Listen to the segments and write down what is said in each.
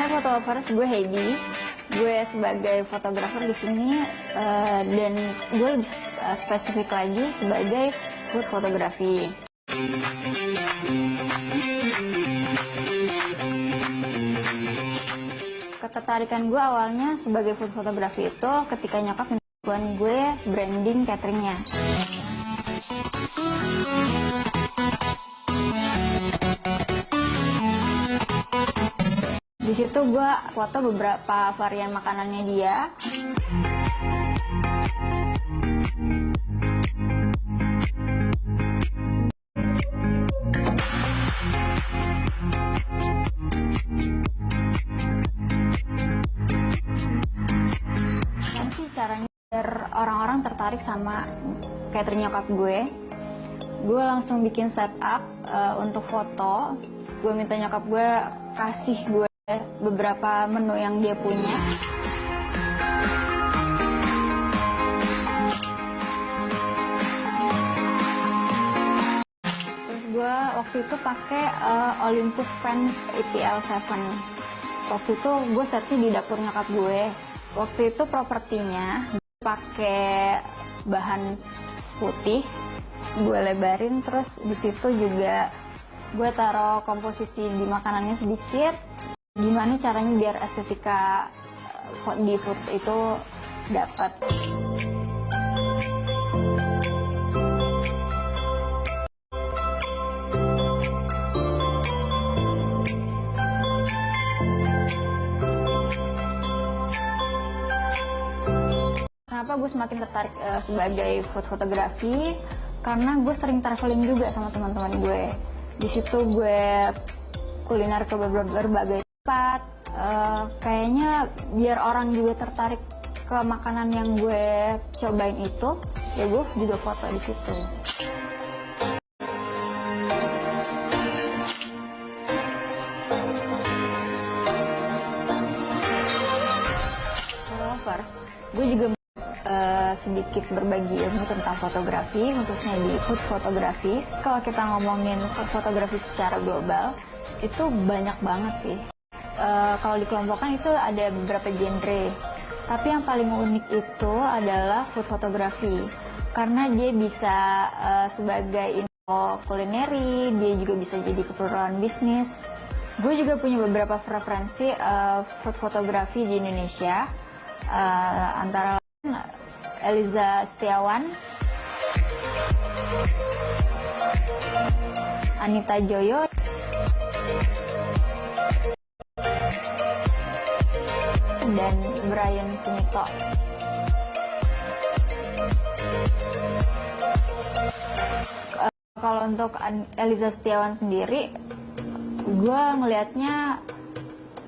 Hai foto lovers, gue Heidi. Gue sebagai fotografer di sini dan gue lebih spesifik lagi sebagai food fotografi. Ketertarikan gue awalnya sebagai food fotografi itu ketika nyokap minta gue branding cateringnya. Di situ gue foto beberapa varian makanannya dia. Nanti caranya biar orang-orang tertarik sama catering nyokap gue langsung bikin setup untuk foto. Gue minta nyokap gue kasih gue beberapa menu yang dia punya. Terus gue waktu itu pakai Olympus Pen EPL7. Waktu itu gue setnya di dapur nyokap gue. Waktu itu propertinya pakai bahan putih, gue lebarin, terus di situ juga gue taruh komposisi di makanannya sedikit. Gimana caranya biar estetika di food itu dapat. Kenapa gue semakin tertarik sebagai food fotografi? Karena gue sering traveling juga sama teman-teman gue. Di situ gue kuliner ke berbagai tempat. Kayaknya biar orang juga tertarik ke makanan yang gue cobain itu, ya gue juga foto di situ. Gue juga sedikit berbagi ilmu tentang fotografi, khususnya di food fotografi. Kalau kita ngomongin food fotografi secara global, itu banyak banget sih. Kalau dikelompokkan itu ada beberapa genre. Tapi yang paling unik itu adalah food fotografi. Karena dia bisa sebagai info kulineri, dia juga bisa jadi keperluan bisnis. Gue juga punya beberapa preferensi food fotografi di Indonesia. Antara lain Eliza Setiawan, Anita Joyo, dan Brian Sumito. Kalau untuk Eliza Setiawan sendiri, gue ngelihatnya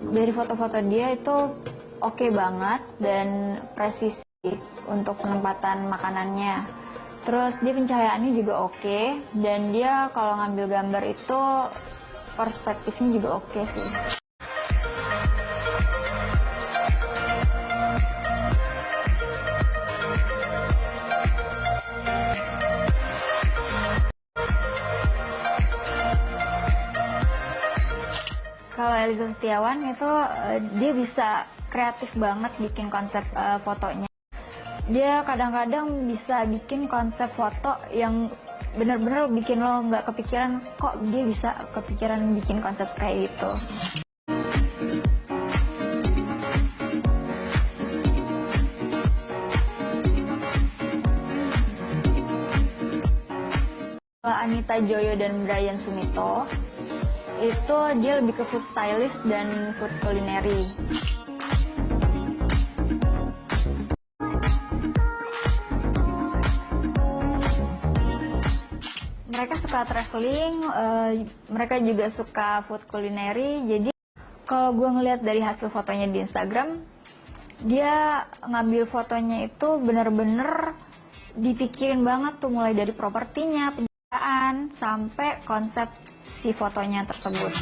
dari foto-foto dia itu oke banget dan presisi untuk penempatan makanannya. Terus dia pencahayaannya juga oke, dan dia kalau ngambil gambar itu perspektifnya juga oke sih. Kalau Eliza Setiawan itu dia bisa kreatif banget bikin konsep fotonya. Dia kadang-kadang bisa bikin konsep foto yang bener-bener bikin lo nggak kepikiran, kok dia bisa kepikiran bikin konsep kayak gitu. Anita Joyo dan Brian Sumito itu dia lebih ke food stylist dan food culinary. Mereka suka traveling, mereka juga suka food culinary. Jadi kalau gue ngeliat dari hasil fotonya di Instagram, dia ngambil fotonya itu bener-bener dipikirin banget tuh, mulai dari propertinya, penjagaan, sampai konsep si fotonya tersebut.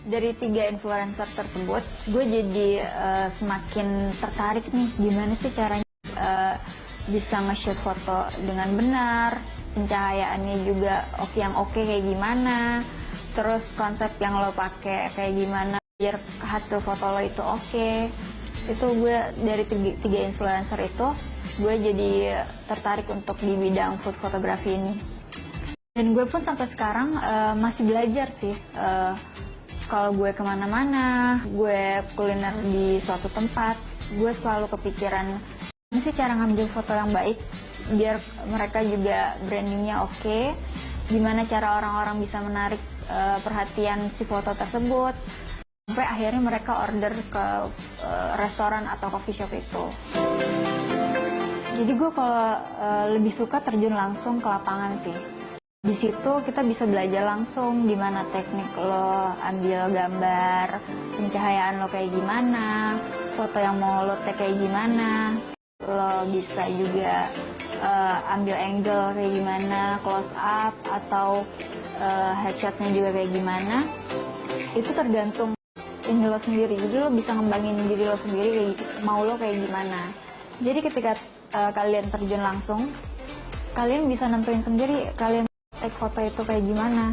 Dari 3 influencer tersebut, gue jadi semakin tertarik nih, gimana sih caranya bisa nge-shoot foto dengan benar, pencahayaannya juga yang oke kayak gimana, terus konsep yang lo pakai kayak gimana biar hasil foto lo itu oke. Itu gue dari tiga influencer itu, gue jadi tertarik untuk di bidang food photography ini. Dan gue pun sampai sekarang masih belajar sih. Kalau gue kemana-mana, gue kuliner di suatu tempat, gue selalu kepikiran ini sih cara ngambil foto yang baik biar mereka juga brandingnya oke. Gimana cara orang-orang bisa menarik perhatian si foto tersebut sampai akhirnya mereka order ke restoran atau coffee shop itu. Jadi gue kalau lebih suka terjun langsung ke lapangan sih. Di situ kita bisa belajar langsung gimana teknik lo ambil gambar, pencahayaan lo kayak gimana, foto yang mau lo take kayak gimana. Lo bisa juga ambil angle kayak gimana, close up atau headshotnya juga kayak gimana. Itu tergantung ini lo sendiri. Jadi lo bisa ngembangin diri lo sendiri, mau lo kayak gimana. Jadi ketika kalian terjun langsung, kalian bisa nentuin sendiri kalian take foto itu kayak gimana,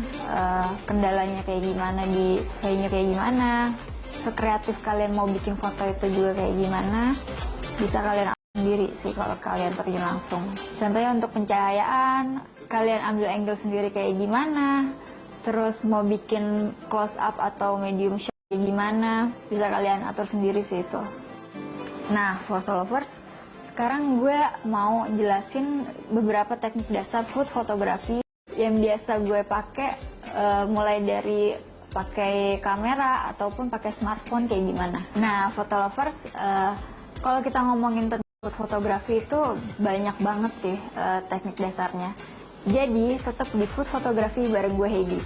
kendalanya kayak gimana, di kayaknya kayak gimana, sekreatif kalian mau bikin foto itu juga kayak gimana, bisa kalian sendiri sih kalau kalian terjun langsung. Contohnya untuk pencahayaan, kalian ambil angle sendiri kayak gimana, terus mau bikin close up atau medium shot kayak gimana, bisa kalian atur sendiri sih itu. Nah, photo lovers, sekarang gue mau jelasin beberapa teknik dasar food photography yang biasa gue pakai, mulai dari pakai kamera ataupun pakai smartphone kayak gimana. Nah, photo lovers, kalau kita ngomongin tentang food fotografi itu banyak banget sih teknik dasarnya. Jadi tetap di food fotografi bareng gue Heidi.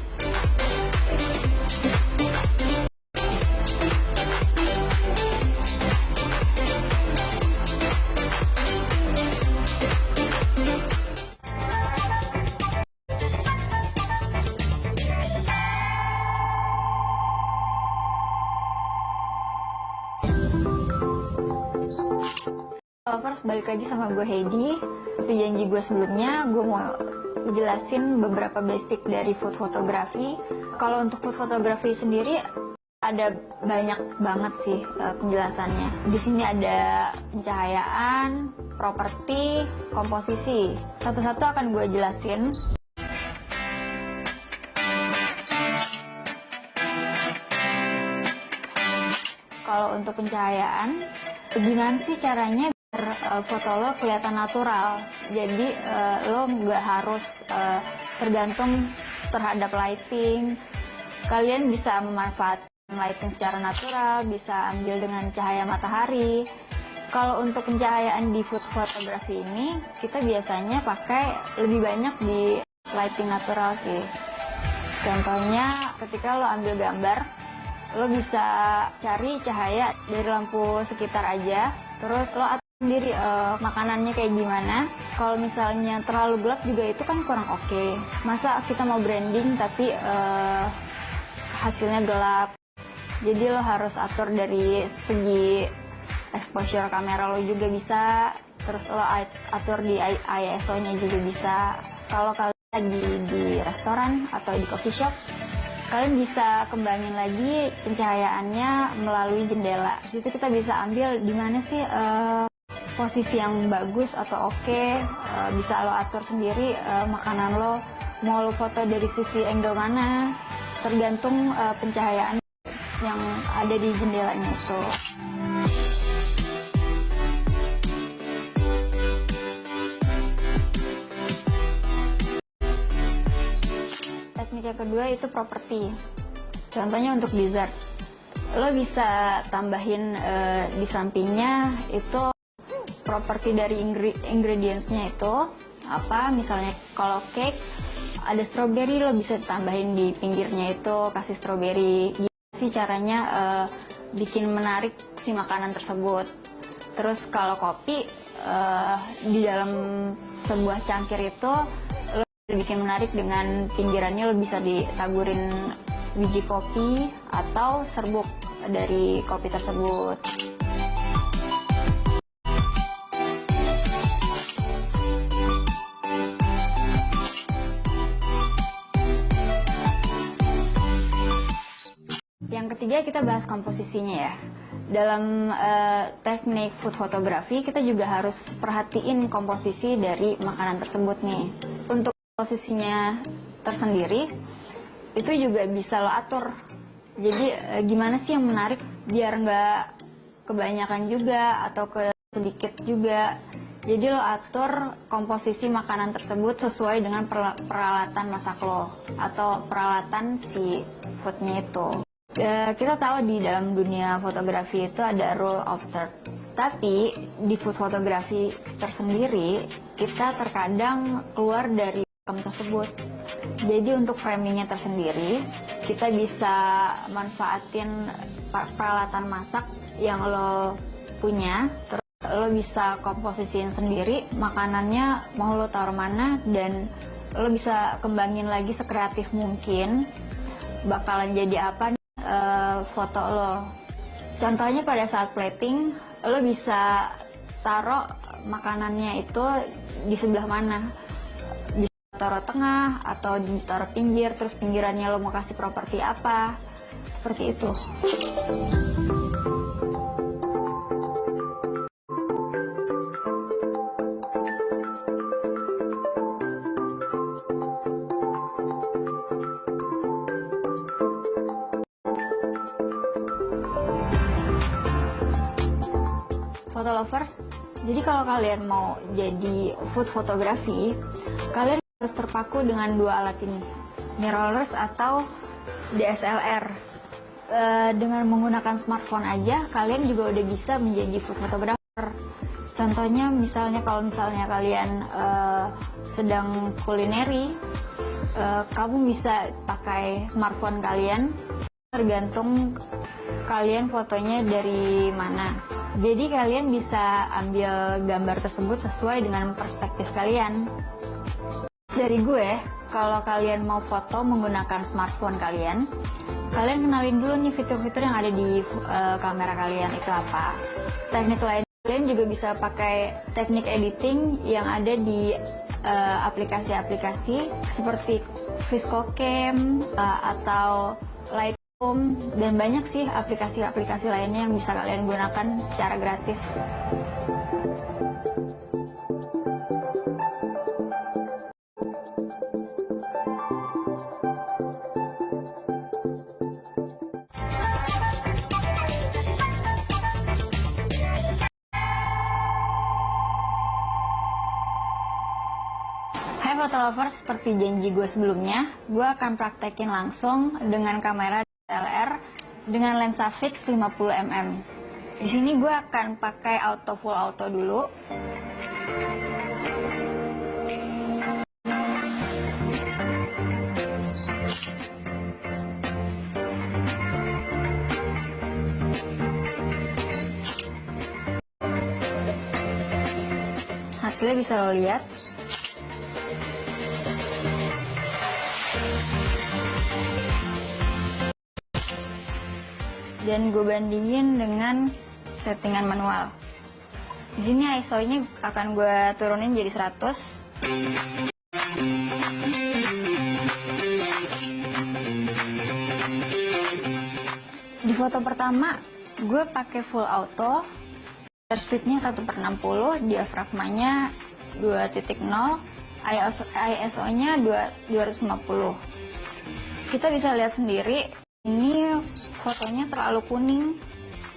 Lovers, balik lagi sama gue Heidi. Seperti janji gue sebelumnya, gue mau jelasin beberapa basic dari food photography. Kalau untuk food photography sendiri ada banyak banget sih penjelasannya. Di sini ada pencahayaan, properti, komposisi. Satu-satu akan gue jelasin. Kalau untuk pencahayaan, gimana sih caranya foto lo kelihatan natural? Jadi lo nggak harus tergantung terhadap lighting. Kalian bisa memanfaatkan lighting secara natural, bisa ambil dengan cahaya matahari. Kalau untuk pencahayaan di food photography ini, kita biasanya pakai lebih banyak di lighting natural sih. Contohnya ketika lo ambil gambar, lo bisa cari cahaya dari lampu sekitar aja, terus lo atur sendiri makanannya kayak gimana. Kalau misalnya terlalu gelap juga itu kan kurang oke. Masa kita mau branding tapi hasilnya gelap. Jadi lo harus atur dari segi exposure kamera lo juga bisa, terus lo atur di ISO-nya juga bisa. Kalau kalian di restoran atau di coffee shop, kalian bisa kembangin lagi pencahayaannya melalui jendela. Di situ kita bisa ambil di mana sih posisi yang bagus atau oke. Bisa lo atur sendiri makanan lo, mau lo foto dari sisi angle mana, tergantung pencahayaan yang ada di jendelanya itu. Teknik yang kedua itu properti. Contohnya untuk dessert, lo bisa tambahin di sampingnya itu properti dari ingredientsnya itu apa. Misalnya kalau cake ada strawberry, lo bisa tambahin di pinggirnya itu kasih strawberry. Jadi caranya bikin menarik si makanan tersebut. Terus kalau kopi di dalam sebuah cangkir itu lo bikin menarik dengan pinggirannya lo bisa ditaburin biji kopi atau serbuk dari kopi tersebut. Yang ketiga kita bahas komposisinya ya. Dalam teknik food photography kita juga harus perhatiin komposisi dari makanan tersebut nih. Untuk komposisinya tersendiri itu juga bisa lo atur. Jadi gimana sih yang menarik biar nggak kebanyakan juga atau sedikit juga. Jadi lo atur komposisi makanan tersebut sesuai dengan peralatan masak lo atau peralatan si foodnya itu. Kita tahu di dalam dunia fotografi itu ada rule of third. Tapi di food photography tersendiri kita terkadang keluar dari frame tersebut. Jadi untuk framingnya tersendiri kita bisa manfaatin peralatan masak yang lo punya. Terus lo bisa komposisiin sendiri makanannya mau lo taruh mana, dan lo bisa kembangin lagi sekreatif mungkin bakalan jadi apa foto lo. Contohnya pada saat plating lo bisa taruh makanannya itu di sebelah mana, bisa taruh tengah atau ditaruh pinggir, terus pinggirannya lo mau kasih properti apa, seperti itu. Foto lovers, jadi kalau kalian mau jadi food photography, kalian harus terpaku dengan dua alat ini, mirrorless atau DSLR. Dengan menggunakan smartphone aja, kalian juga udah bisa menjadi food photographer. Contohnya misalnya kalau misalnya kalian sedang kulineri, kamu bisa pakai smartphone kalian, tergantung kalian fotonya dari mana. Jadi kalian bisa ambil gambar tersebut sesuai dengan perspektif kalian. Dari gue, kalau kalian mau foto menggunakan smartphone kalian kenalin dulu nih fitur-fitur yang ada di kamera kalian itu apa. Teknik lain kalian juga bisa pakai teknik editing yang ada di aplikasi-aplikasi seperti ViscoCam atau Lightroom, dan banyak sih aplikasi-aplikasi lainnya yang bisa kalian gunakan secara gratis. Hai foto lovers, seperti janji gue sebelumnya, gue akan praktekin langsung dengan kamera DSLR dengan lensa fix 50mm. Di sini gue akan pakai full auto dulu. Hasilnya bisa lo lihat. Dan gue bandingin dengan settingan manual. Di sini ISO-nya akan gue turunin jadi 100. Di foto pertama gue pakai full auto, shutter speed-nya 1/60, diafragmanya 2.0, ISO-nya 250. Kita bisa lihat sendiri, ini fotonya terlalu kuning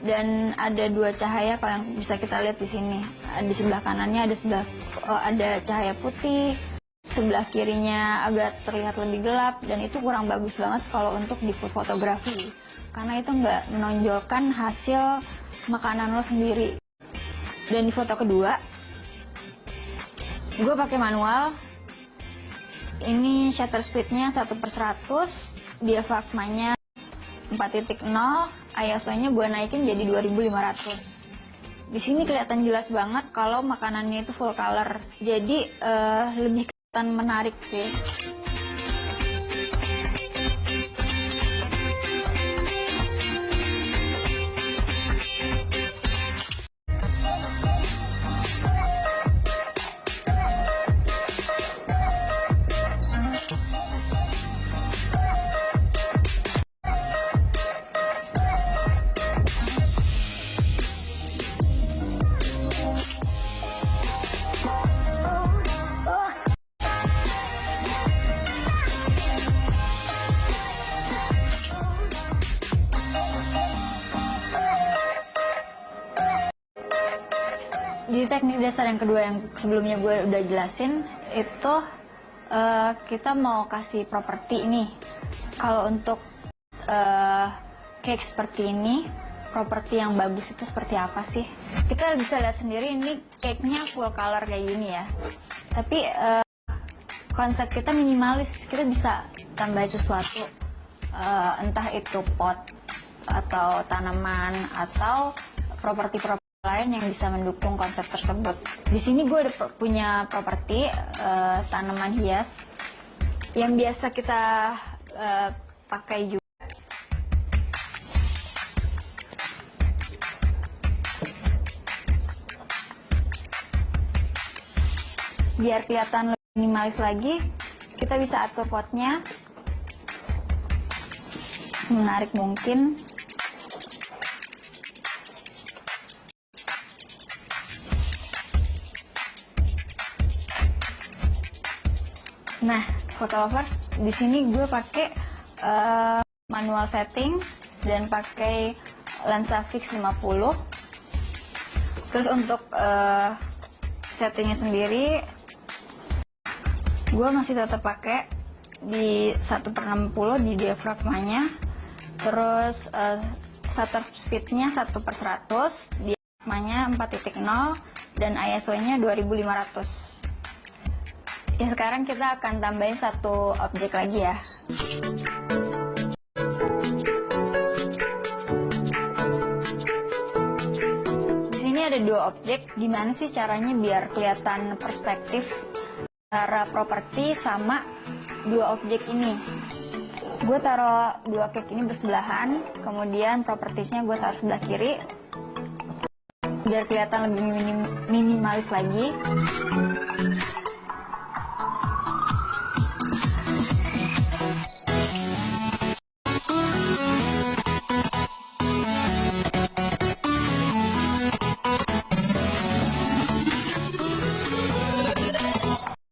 dan ada dua cahaya kalau yang bisa kita lihat di sini. Di sebelah kanannya ada cahaya putih, sebelah kirinya agak terlihat lebih gelap, dan itu kurang bagus banget kalau untuk di food photography karena itu nggak menonjolkan hasil makanan lo sendiri. Dan di foto kedua gue pakai manual. Ini shutter speednya 1/100, diafragmanya 4.0, ISO-nya gue naikin jadi 2500. Di sini kelihatan jelas banget kalau makanannya itu full color, jadi lebih kelihatan menarik sih. teknik dasar yang kedua yang sebelumnya gue udah jelasin itu kita mau kasih properti nih. Kalau untuk cake seperti ini, properti yang bagus itu seperti apa sih? Kita bisa lihat sendiri ini cake-nya full color kayak gini ya. Tapi konsep kita minimalis, kita bisa tambahin sesuatu, entah itu pot atau tanaman atau properti-properti lain yang bisa mendukung konsep tersebut. Di sini gue ada punya properti tanaman hias yang biasa kita pakai juga. Biar kelihatan lebih minimalis lagi, kita bisa atur potnya menarik mungkin. Nah, photo lovers, di sini gue pakai manual setting dan pakai lensa fix 50. Terus untuk settingnya sendiri, gue masih tetap pakai di 1/60 di diafragmanya. Terus shutter speednya 1/100, diafragmanya 4.0 dan ISO-nya 2500. Ya, sekarang kita akan tambahin satu objek lagi ya. Di sini ada dua objek. Gimana sih caranya biar kelihatan perspektif antara properti sama dua objek ini? Gue taruh dua cake ini bersebelahan, kemudian propertiesnya gue taruh sebelah kiri biar kelihatan lebih minimalis lagi.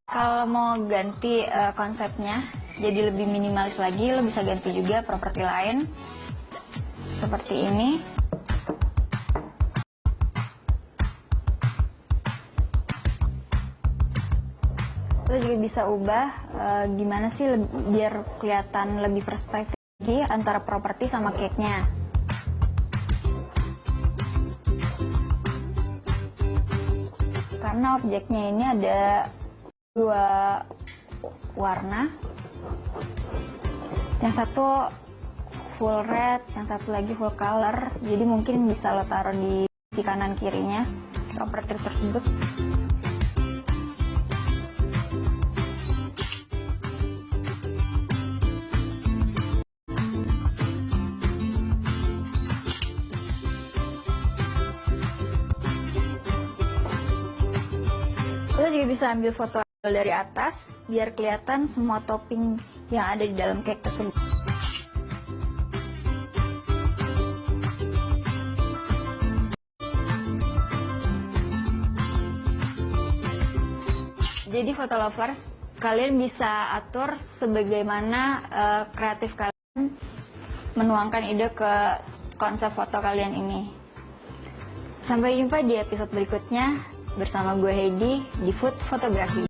Kalau mau ganti konsepnya jadi lebih minimalis lagi, lo bisa ganti juga properti lain seperti ini. Lo juga bisa ubah gimana sih biar kelihatan lebih perspektif lagi antara properti sama cake-nya. Karena objeknya ini ada dua warna, yang satu full red, yang satu lagi full color, jadi mungkin bisa lo taruh di kanan kirinya properti tersebut. Lo juga bisa ambil foto dari atas biar kelihatan semua topping yang ada di dalam cake tersebut. Jadi photo lovers, kalian bisa atur sebagaimana kreatif kalian menuangkan ide ke konsep foto kalian ini. Sampai jumpa di episode berikutnya bersama gue Heidi di Food Photography.